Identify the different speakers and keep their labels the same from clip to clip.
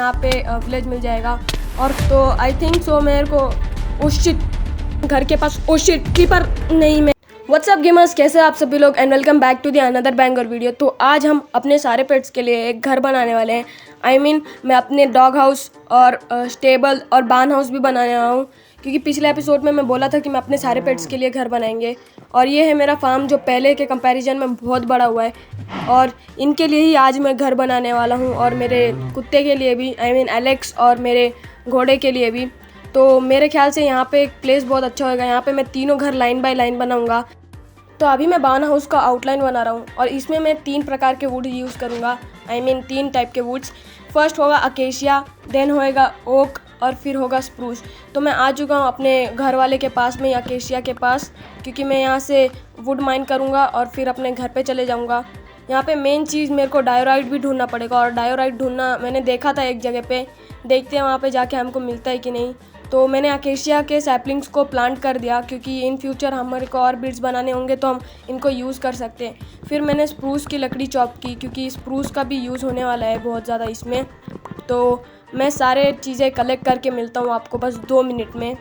Speaker 1: यहाँ पे विलेज मिल जाएगा। और तो आई थिंक सो मेरे को शिट घर के पास कीपर नहीं मैं व्हाट्सअप गेमर्स, कैसे आप सभी लोग and welcome back to the another banger video. तो आज हम अपने सारे पेट्स के लिए एक घर बनाने वाले हैं। मैं अपने डॉग हाउस और स्टेबल और बार्न हाउस भी बनाने वाला हूँ, क्योंकि पिछले एपिसोड में मैं बोला था कि मैं अपने सारे पेट्स के लिए घर बनाएंगे। और ये है मेरा फार्म जो पहले के कंपैरिजन में बहुत बड़ा हुआ है, और इनके लिए ही आज मैं घर बनाने वाला हूँ, और मेरे कुत्ते के लिए भी एलेक्स और मेरे घोड़े के लिए भी। तो मेरे ख्याल से यहाँ पे एक प्लेस बहुत अच्छा होगा। यहाँ पे मैं तीनों घर लाइन बाय लाइन बनाऊँगा। तो अभी मैं बार्न हाउस का आउटलाइन बना रहा हूँ, और इसमें मैं 3 प्रकार के वुड यूज़ करूँगा। 3 टाइप के वुड्स। फर्स्ट होगा अकेशिया, देन होएगा ओक, और फिर होगा स्प्रूस। तो मैं आ चुका हूँ अपने घर वाले के पास में, अकेशिया के पास, क्योंकि मैं यहाँ से वुड माइन करूँगा और फिर अपने घर पे चले जाऊँगा। यहाँ पे मेन चीज़ मेरे को डायोराइट भी ढूंढना पड़ेगा, और डायोराइट ढूंढना मैंने देखा था एक जगह पे। देखते हैं वहाँ पे जाके हमको मिलता है कि नहीं। तो मैंने अकेशिया के सैपलिंग्स को प्लांट कर दिया, क्योंकि इन फ्यूचर हमारे को और बिट्स बनाने होंगे तो हम इनको यूज़ कर सकते हैं। फिर मैंने स्प्रूस की लकड़ी चॉप की, क्योंकि स्प्रूस का भी यूज़ होने वाला है बहुत ज़्यादा इसमें। तो मैं सारे चीज़ें कलेक्ट करके मिलता हूँ आपको बस 2 मिनट में।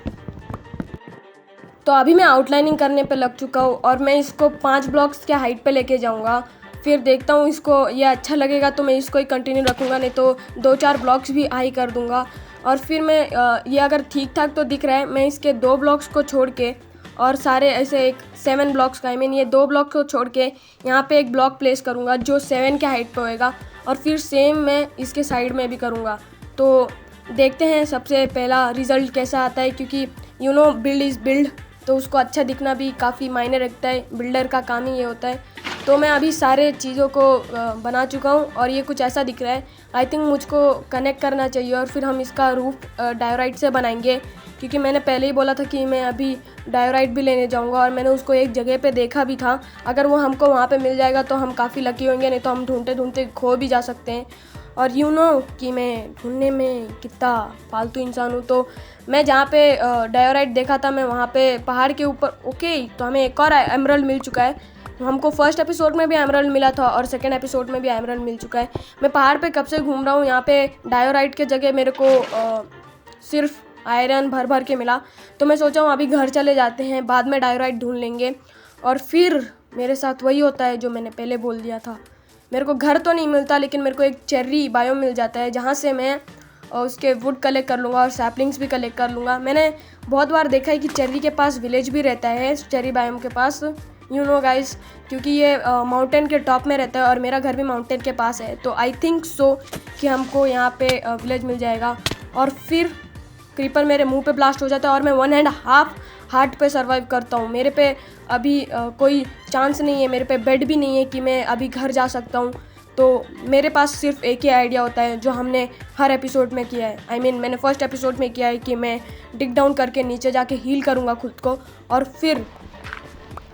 Speaker 1: तो अभी मैं आउटलाइनिंग करने पे लग चुका हूँ, और मैं इसको 5 ब्लॉक्स के हाइट पे लेके जाऊँगा। फिर देखता हूँ इसको ये अच्छा लगेगा तो मैं इसको ही कंटिन्यू रखूँगा, नहीं तो 2-4 ब्लॉक्स भी हाई कर दूँगा। और फिर मैं ये अगर ठीक ठाक तो दिख रहा है, मैं इसके 2 ब्लॉक्स को छोड़ के और सारे ऐसे एक 7 ब्लॉक्स का ये 2 ब्लॉक को छोड़ के यहाँ पे एक ब्लॉक प्लेस करूँगा जो 7 के हाइट पे होएगा, और फिर सेम मैं इसके साइड में भी करूँगा। तो देखते हैं सबसे पहला रिज़ल्ट कैसा आता है, क्योंकि बिल्ड इज़ बिल्ड, तो उसको अच्छा दिखना भी काफ़ी मायने रखता है। बिल्डर का काम ही ये होता है। तो मैं अभी सारे चीज़ों को बना चुका हूँ, और ये कुछ ऐसा दिख रहा है। आई थिंक मुझको कनेक्ट करना चाहिए, और फिर हम इसका रूफ डायोराइट से बनाएंगे, क्योंकि मैंने पहले ही बोला था कि मैं अभी डायोराइट भी लेने जाऊँगा, और मैंने उसको एक जगह पे देखा भी था। अगर वो हमको वहाँ पे मिल जाएगा तो हम काफ़ी लकी होंगे, नहीं तो हम ढूंढते ढूंढते खो भी जा सकते हैं। और कि मैं ढूंढने में कितना फालतू इंसान हूँ। तो मैं जहाँ पे डायोराइट देखा था, मैं वहाँ पे पहाड़ के ऊपर तो हमें एक और एमरल्ड मिल चुका है। हमको फर्स्ट एपिसोड में भी एमरल्ड मिला था, और सेकंड एपिसोड में भी एमरल्ड मिल चुका है। मैं पहाड़ पे कब से घूम रहा हूँ। यहाँ पे डायोराइट के जगह मेरे को सिर्फ आयरन भर भर के मिला। तो मैं सोचा हूँ अभी घर चले जाते हैं, बाद में डायोराइट ढूंढ लेंगे। और फिर मेरे साथ वही होता है जो मैंने पहले बोल दिया था। मेरे को घर तो नहीं मिलता, लेकिन मेरे को एक चेर्री बायोम मिल जाता है, जहाँ से मैं उसके वुड कलेक्ट कर लूँगा और सैपलिंग्स भी कलेक्ट कर लूँगा। मैंने बहुत बार देखा है कि चेर्री के पास विलेज भी रहता है, चेर्री बायोम के पास, गाइस, क्योंकि ये माउंटेन के टॉप में रहता है, और मेरा घर भी माउंटेन के पास है। तो आई थिंक सो कि हमको यहाँ पे विलेज मिल जाएगा। और फिर क्रीपर मेरे मुंह पे ब्लास्ट हो जाता है, और मैं 1.5 हार्ट पे सर्वाइव करता हूँ। मेरे पे अभी कोई चांस नहीं है, मेरे पे बेड भी नहीं है कि मैं अभी घर जा सकता हूँ। तो मेरे पास सिर्फ एक ही आइडिया होता है जो हमने हर एपिसोड में किया है। मैंने फर्स्ट एपिसोड में किया है कि मैं डिग डाउन करके नीचे जाके हील करूँगा खुद को, और फिर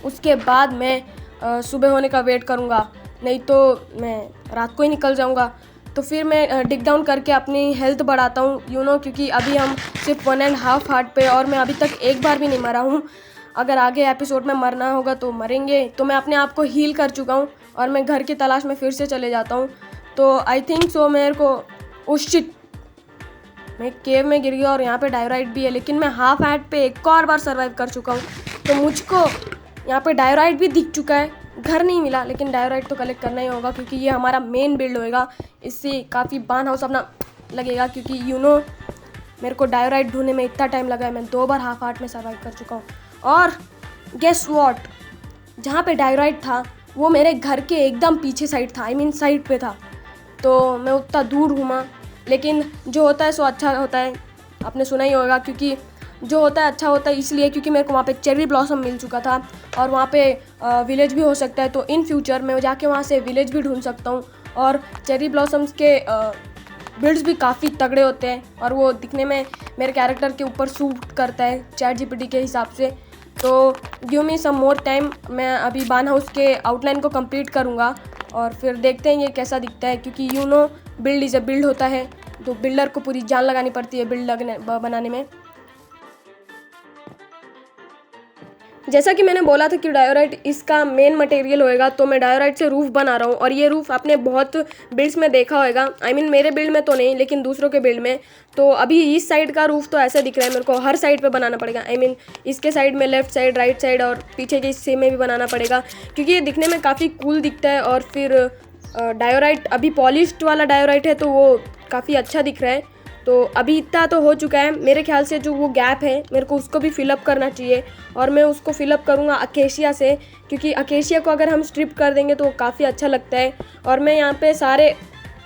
Speaker 1: उसके बाद मैं सुबह होने का वेट करूँगा, नहीं तो मैं रात को ही निकल जाऊँगा। तो फिर मैं डिग डाउन करके अपनी हेल्थ बढ़ाता हूँ, क्योंकि अभी हम सिर्फ 1.5 हार्ट पे, और मैं अभी तक एक बार भी नहीं मरा हूँ। अगर आगे एपिसोड में मरना होगा तो मरेंगे। तो मैं अपने आप को हील कर चुका हूँ, और मैं घर की तलाश में फिर से चले जाता हूँ। तो आई थिंक सो मेरे को शिट, मैं केव में गिर गया, और यहाँ पे डायोराइट भी है, लेकिन मैं हाफ हार्ट पे एक और बार सर्वाइव कर चुका हूँ। तो मुझको यहाँ पे डायोराइट भी दिख चुका है। घर नहीं मिला, लेकिन डायोराइट तो कलेक्ट करना ही होगा, क्योंकि ये हमारा मेन बिल्ड होएगा। इससे काफ़ी बार्न हाउस अपना लगेगा, क्योंकि मेरे को डायोराइट ढूंढने में इतना टाइम लगा है। मैं 2 बार हाफ हार्ट में सर्वाइव कर चुका हूँ। और गेस व्हाट, जहाँ पे डायोराइट था वो मेरे घर के एकदम पीछे साइड था, साइड पे था। तो मैं उतना दूर घूमा, लेकिन जो होता है सो अच्छा होता है, आपने सुना ही होगा। क्योंकि जो होता है अच्छा होता है, इसलिए क्योंकि मेरे को वहाँ पे चेरी ब्लॉसम मिल चुका था, और वहाँ पे विलेज भी हो सकता है। तो इन फ्यूचर मैं जाके वहाँ से विलेज भी ढूंढ सकता हूँ। और चेरी ब्लॉसम्स के बिल्ड्स भी काफ़ी तगड़े होते हैं, और वो दिखने में मेरे कैरेक्टर के ऊपर सूट करता है चैट जीपीटी के हिसाब से। तो गिव मी सम मोर टाइम, मैं अभी बार्न हाउस के आउटलाइन को कंप्लीट करूँगा, और फिर देखते हैं ये कैसा दिखता है। क्योंकि बिल्ड इज़ अ बिल्ड होता है, तो बिल्डर को पूरी जान लगानी पड़ती है बिल्ड बनाने में। जैसा कि मैंने बोला था कि डायोराइट इसका मेन मटेरियल होएगा, तो मैं डायोराइट से रूफ़ बना रहा हूँ। और ये रूफ़ आपने बहुत बिल्ड्स में देखा होगा, आई मीन मेरे बिल्ड में तो नहीं लेकिन दूसरों के बिल्ड में। तो अभी इस साइड का रूफ़ तो ऐसा दिख रहा है, मेरे को हर साइड पे बनाना पड़ेगा। आई मीन इसके साइड में, लेफ्ट साइड, राइट साइड और पीछे के हिस्से में भी बनाना पड़ेगा, क्योंकि ये दिखने में काफ़ी कूल दिखता है। और फिर डायोराइट अभी पॉलिश्ड वाला डायोराइट है तो वो काफ़ी अच्छा दिख रहा है। तो अभी इतना तो हो चुका है, मेरे ख्याल से जो वो गैप है मेरे को उसको भी फिलअप करना चाहिए। और मैं उसको फिलअप करूँगा अकेशिया से, क्योंकि अकेशिया को अगर हम स्ट्रिप कर देंगे तो काफ़ी अच्छा लगता है। और मैं यहाँ पे सारे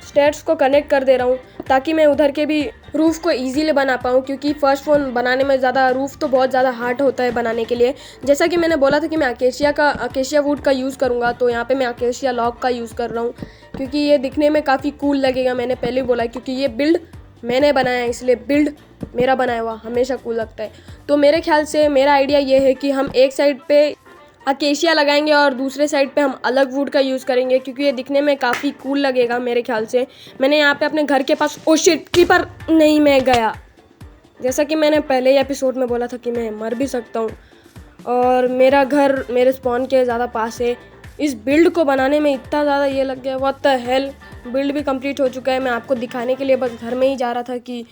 Speaker 1: स्टेट्स को कनेक्ट कर दे रहा हूँ ताकि मैं उधर के भी रूफ़ को इजीली बना पाऊँ, क्योंकि फर्स्ट फ़ोन बनाने में ज़्यादा रूफ़ तो बहुत ज़्यादा हार्ड होता है बनाने के लिए। जैसा कि मैंने बोला था कि मैं अकेशिया वुड का यूज़ करूँगा, तो यहाँ पे मैं अकेशिया लॉग का यूज़ कर रहा हूँ, क्योंकि ये दिखने में काफ़ी कूल लगेगा। मैंने पहले बोला क्योंकि ये बिल्ड मैंने बनाया है, इसलिए बिल्ड मेरा बनाया हुआ हमेशा कूल लगता है। तो मेरे ख्याल से मेरा आइडिया ये है कि हम एक साइड पे अकेशिया लगाएंगे और दूसरे साइड पे हम अलग वुड का यूज़ करेंगे, क्योंकि ये दिखने में काफ़ी कूल लगेगा मेरे ख्याल से। मैंने यहाँ पे अपने घर के पास ओ शिट क्रीपर नहीं, मैं गया। जैसा कि मैंने पहले ही एपिसोड में बोला था कि मैं मर भी सकता हूँ, और मेरा घर मेरे स्पॉन के ज़्यादा पास है। इस बिल्ड को बनाने में इतना ज़्यादा ये लग गया, व्हाट द हेल। बिल्ड भी कंप्लीट हो चुका है, मैं आपको दिखाने के लिए बस घर में ही जा रहा था कि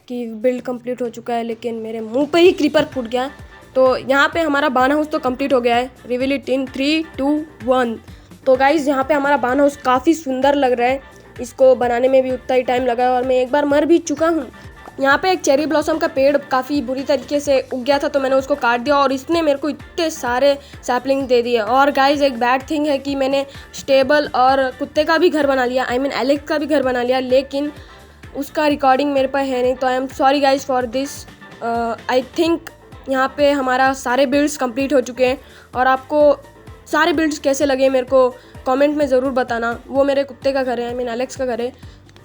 Speaker 1: बिल्ड कंप्लीट हो चुका है, लेकिन मेरे मुंह पे ही क्रीपर फूट गया। तो यहाँ पे हमारा बान हाउस तो कंप्लीट हो गया है। Reveal it in 3, 2, 1। तो गाइज़ यहाँ पे हमारा बान हाउस काफ़ी सुंदर लग रहा है, इसको बनाने में भी उतना ही टाइम लगा और मैं एक बार मर भी चुका हूँ। यहाँ पे एक चेरी ब्लॉसम का पेड़ काफ़ी बुरी तरीके से उग गया था, तो मैंने उसको काट दिया और इसने मेरे को इतने सारे सैपलिंग दे दिए। और गाइज एक बैड थिंग है कि मैंने स्टेबल और कुत्ते का भी घर बना लिया, आई मीन एलेक्स का भी घर बना लिया, लेकिन उसका रिकॉर्डिंग मेरे पास है नहीं। तो I am sorry guys for this. I think यहाँ पे हमारा सारे बिल्ड्स कंप्लीट हो चुके हैं। और आपको सारे बिल्ड्स कैसे लगे मेरे को कमेंट में ज़रूर बताना। वो मेरे कुत्ते का घर है, आई मीन एलेक्स का घर है।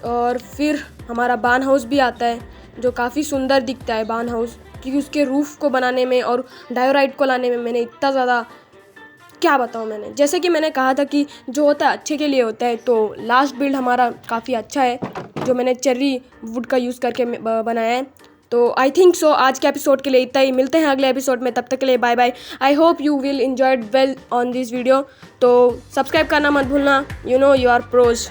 Speaker 1: और फिर हमारा बान हाउस भी आता है जो काफ़ी सुंदर दिखता है बान हाउस, क्योंकि उसके रूफ़ को बनाने में और डायोराइट को लाने में मैंने इतना ज़्यादा क्या बताऊँ। मैंने जैसे कि मैंने कहा था कि जो होता है अच्छे के लिए होता है, तो लास्ट बिल्ड हमारा काफ़ी अच्छा है जो मैंने चेरी वुड का यूज़ करके बनाया है। तो आई थिंक सो आज के एपिसोड के लिए इतना ही। मिलते हैं अगले एपिसोड में, तब तक के लिए bye bye. I hope you will enjoyed well on this video. तो सब्सक्राइब करना मत भूलना, you know you are pros.